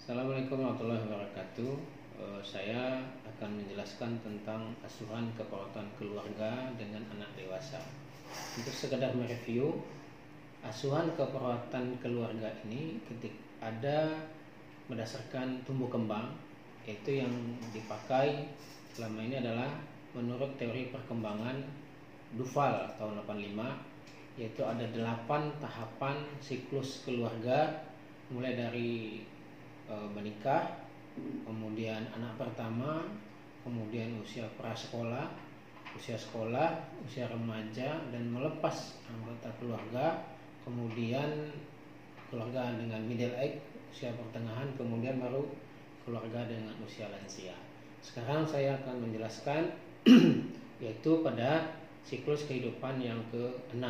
Assalamualaikum warahmatullahi wabarakatuh. Saya akan menjelaskan tentang asuhan keperawatan keluarga dengan anak dewasa. Untuk sekedar mereview, asuhan keperawatan keluarga ini ketika ada berdasarkan tumbuh kembang, yaitu yang dipakai selama ini adalah menurut teori perkembangan Duval tahun 85, yaitu ada 8 tahapan siklus keluarga, mulai dari menikah, kemudian anak pertama, kemudian usia prasekolah, usia sekolah, usia remaja, dan melepas anggota keluarga, kemudian keluarga dengan middle age, usia pertengahan, kemudian baru keluarga dengan usia lansia. Sekarang saya akan menjelaskan yaitu pada siklus kehidupan yang ke-6,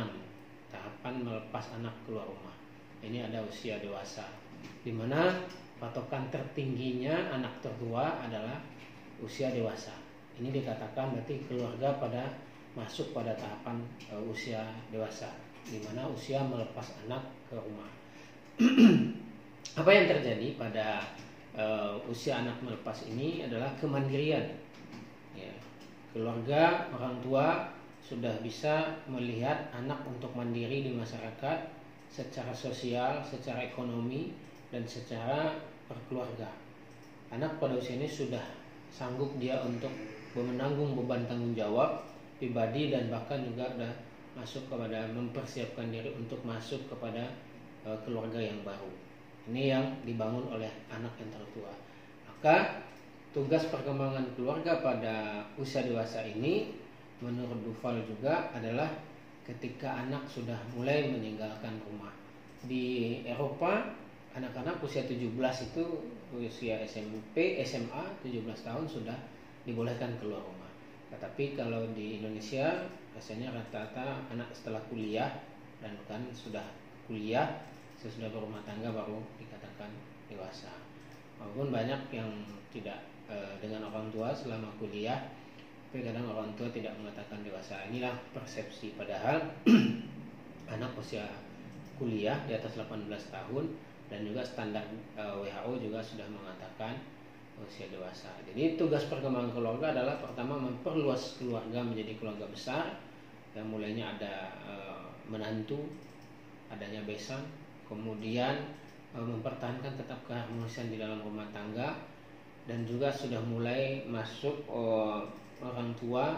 tahapan melepas anak keluar rumah. Ini ada usia dewasa, di mana patokan tertingginya anak tertua adalah usia dewasa. Ini dikatakan berarti keluarga pada masuk pada tahapan usia dewasa, di mana usia melepas anak ke rumah. Apa yang terjadi pada usia anak melepas ini adalah kemandirian. Ya, keluarga orang tua sudah bisa melihat anak untuk mandiri di masyarakat secara sosial, secara ekonomi, dan secara berkeluarga. Anak pada usia ini sudah sanggup dia untuk menanggung beban tanggung jawab pribadi, dan bahkan juga sudah masuk kepada mempersiapkan diri untuk masuk kepada keluarga yang baru. Ini yang dibangun oleh anak yang tertua. Maka tugas perkembangan keluarga pada usia dewasa ini menurut Duval juga adalah ketika anak sudah mulai meninggalkan rumah. Di Eropa, anak-anak usia 17 itu usia SMP, SMA 17 tahun sudah dibolehkan keluar rumah. Tetapi kalau di Indonesia biasanya rata-rata anak setelah kuliah, dan kan sudah kuliah, sesudah berumah tangga baru dikatakan dewasa. Walaupun banyak yang tidak dengan orang tua selama kuliah, tapi kadang orang tua tidak mengatakan dewasa. Inilah persepsi, padahal anak usia kuliah di atas 18 tahun dan juga standar WHO juga sudah mengatakan usia dewasa. Jadi tugas perkembangan keluarga adalah pertama memperluas keluarga menjadi keluarga besar, yang mulainya ada menantu, adanya besan, kemudian mempertahankan tetap keharmonisan di dalam rumah tangga, dan juga sudah mulai masuk orang tua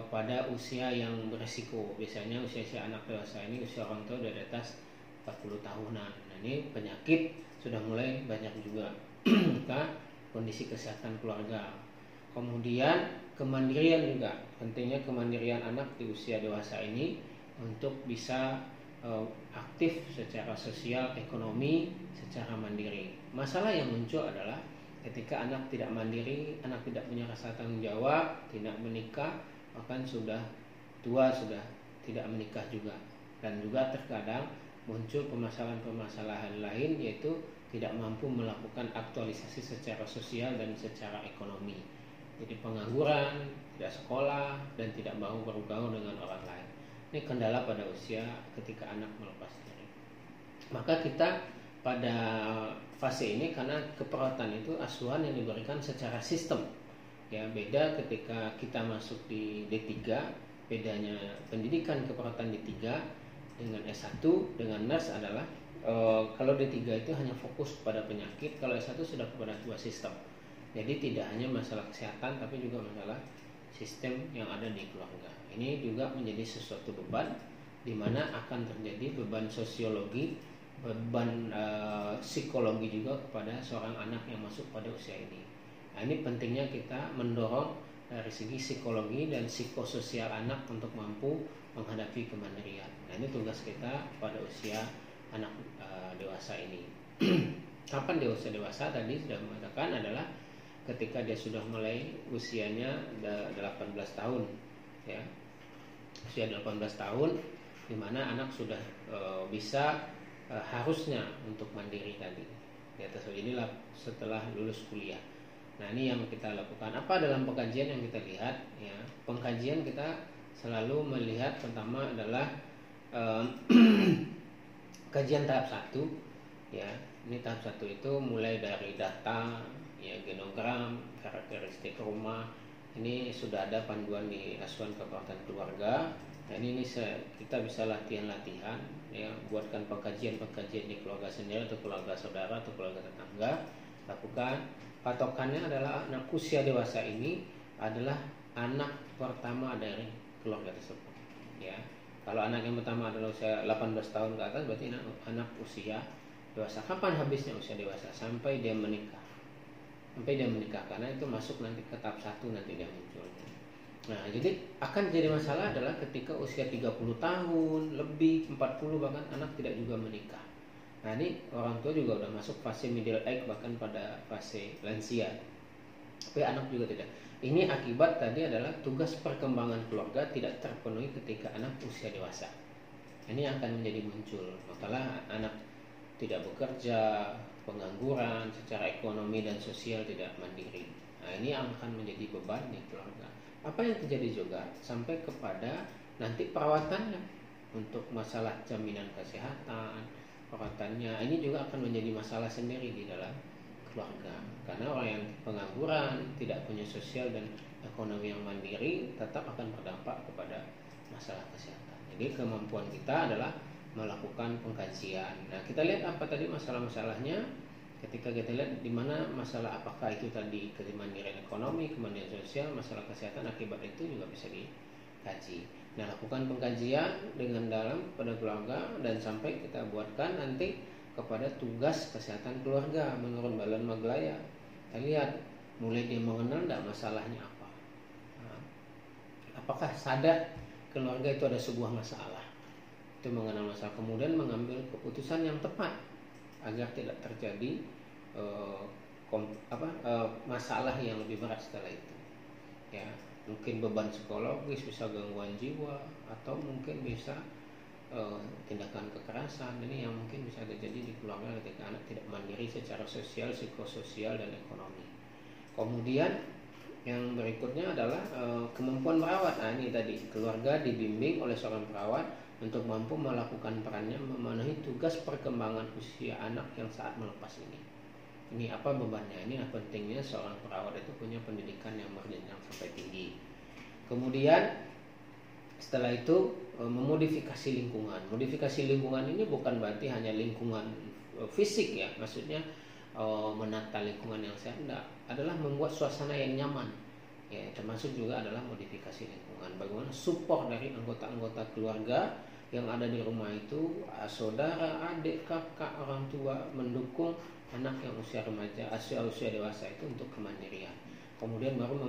pada usia yang beresiko. Biasanya usia anak dewasa ini usia orang tua sudah di atas 40 tahunan. Nah, ini penyakit sudah mulai banyak juga. Maka kondisi kesehatan keluarga, kemudian kemandirian juga pentingnya, kemandirian anak di usia dewasa ini untuk bisa aktif secara sosial, ekonomi, secara mandiri. Masalah yang muncul adalah ketika anak tidak mandiri, anak tidak punya rasa tanggung jawab, tidak menikah, bahkan sudah tua, sudah tidak menikah juga. Dan juga terkadang muncul permasalahan-permasalahan lain, yaitu tidak mampu melakukan aktualisasi secara sosial dan secara ekonomi. Jadi pengangguran, tidak sekolah, dan tidak mau bergaul dengan orang lain. Ini kendala pada usia ketika anak melepas diri. Maka kita pada fase ini, karena keperawatan itu asuhan yang diberikan secara sistem. Ya, beda ketika kita masuk di D3, bedanya pendidikan keperawatan D3 dengan S1 dengan nurse adalah kalau D3 itu hanya fokus pada penyakit, kalau S1 sudah kepada dua sistem. Jadi tidak hanya masalah kesehatan, tapi juga masalah sistem yang ada di keluarga. Ini juga menjadi sesuatu beban, di mana akan terjadi beban sosiologi, beban psikologi juga kepada seorang anak yang masuk pada usia ini. Nah, ini pentingnya kita mendorong dari segi psikologi dan psikososial anak untuk mampu menghadapi kemandirian. Nah, ini tugas kita pada usia anak dewasa ini. Kapan dia usia dewasa? Tadi sudah mengatakan adalah ketika dia sudah mulai usianya 18 tahun, ya. Usia 18 tahun di mana anak sudah bisa harusnya untuk mandiri tadi. Di atas inilah setelah lulus kuliah. Nah, ini yang kita lakukan. Apa dalam pengkajian yang kita lihat, ya. Pengkajian kita selalu melihat pertama adalah kajian tahap 1, ya, Ini tahap 1 itu mulai dari data, ya, genogram, karakteristik rumah. Ini sudah ada panduan di asuhan kekuatan keluarga. Nah, ini kita bisa latihan-latihan, ya, buatkan pengkajian di keluarga sendiri atau keluarga saudara atau keluarga tetangga. Lakukan. Patokannya adalah anak usia dewasa ini adalah anak pertama dari keluarga tersebut, ya. Kalau anak yang pertama adalah usia 18 tahun ke atas, berarti anak usia dewasa. Kapan habisnya usia dewasa? Sampai dia menikah. Karena itu masuk nanti ke tahap 1, nanti dia muncul. Nah, jadi akan jadi masalah adalah ketika usia 30 tahun lebih, 40 bahkan, anak tidak juga menikah. Nah, ini orang tua juga udah masuk fase middle age, bahkan pada fase lansia, tapi anak juga tidak. Ini akibat tadi adalah tugas perkembangan keluarga tidak terpenuhi ketika anak usia dewasa. Ini akan menjadi muncul masalah anak tidak bekerja, pengangguran, secara ekonomi dan sosial tidak mandiri. Nah, ini akan menjadi beban di keluarga. Apa yang terjadi juga sampai kepada nanti perawatannya untuk masalah jaminan kesehatan, perawatannya ini juga akan menjadi masalah sendiri di dalam keluarga. Karena orang yang pengangguran, tidak punya sosial dan ekonomi yang mandiri, tetap akan berdampak kepada masalah kesehatan. Jadi kemampuan kita adalah melakukan pengkajian. Nah, kita lihat apa tadi masalah-masalahnya. Ketika kita lihat di mana masalah, apakah itu tadi kemandirian ekonomi, kemandirian sosial, masalah kesehatan, akibat itu juga bisa dikaji. Nah, lakukan pengkajian dengan dalam pada keluarga dan sampai kita buatkan nanti kepada tugas kesehatan keluarga menurut Balon Maglaya. Kita lihat mulai dia mengenal tidak masalahnya apa. Nah, apakah sadar keluarga itu ada sebuah masalah, itu mengenal masalah, kemudian mengambil keputusan yang tepat agar tidak terjadi masalah yang lebih berat setelah itu, ya. Mungkin beban psikologis, bisa gangguan jiwa, atau mungkin bisa tindakan kekerasan. Ini yang mungkin bisa terjadi di keluarga ketika anak tidak mandiri secara sosial, psikososial, dan ekonomi. Kemudian yang berikutnya adalah kemampuan merawat. Nah, ini tadi keluarga dibimbing oleh seorang perawat untuk mampu melakukan perannya memenuhi tugas perkembangan usia anak yang saat melepas ini. Ini apa bebannya? Ini pentingnya seorang perawat itu punya pendidikan yang berjenjang sampai tinggi. Kemudian setelah itu memodifikasi lingkungan. Modifikasi lingkungan ini bukan berarti hanya lingkungan fisik, ya. Maksudnya menata lingkungan yang sehat, enggak. Adalah membuat suasana yang nyaman, ya. Termasuk juga adalah modifikasi lingkungan. Bagaimana support dari anggota-anggota keluarga yang ada di rumah itu, saudara, adik, kakak, orang tua, mendukung anak yang usia remaja, usia dewasa itu untuk kemandirian. Kemudian baru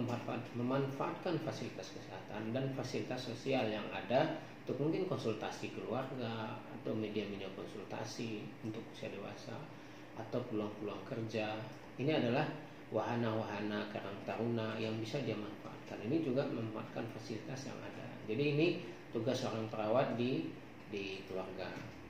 memanfaatkan fasilitas kesehatan dan fasilitas sosial yang ada untuk mungkin konsultasi keluarga atau media-media konsultasi untuk usia dewasa atau peluang-peluang kerja. Ini adalah wahana-wahana Karang Taruna yang bisa dia manfaatkan. Ini juga memanfaatkan fasilitas yang ada. Jadi ini tugas seorang perawat di keluarga.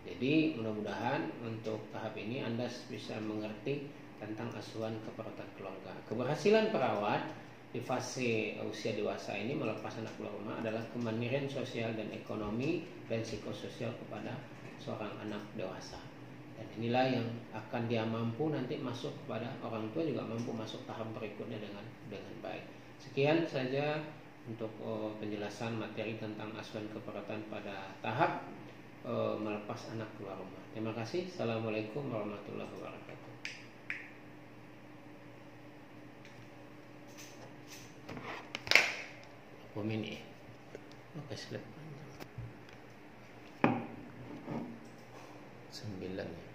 Jadi mudah-mudahan untuk tahap ini Anda bisa mengerti tentang asuhan keperawatan keluarga. Keberhasilan perawat di fase usia dewasa ini melepas anak keluar rumah adalah kemandirian sosial dan ekonomi dan psikososial kepada seorang anak dewasa. Dan inilah yang akan dia mampu nanti masuk kepada orang tua, juga mampu masuk tahap berikutnya dengan baik. Sekian saja untuk penjelasan materi tentang asuhan keperawatan pada tahap melepas anak keluar rumah. Terima kasih. Assalamualaikum warahmatullahi wabarakatuh. Ini oke, slide 9 ya.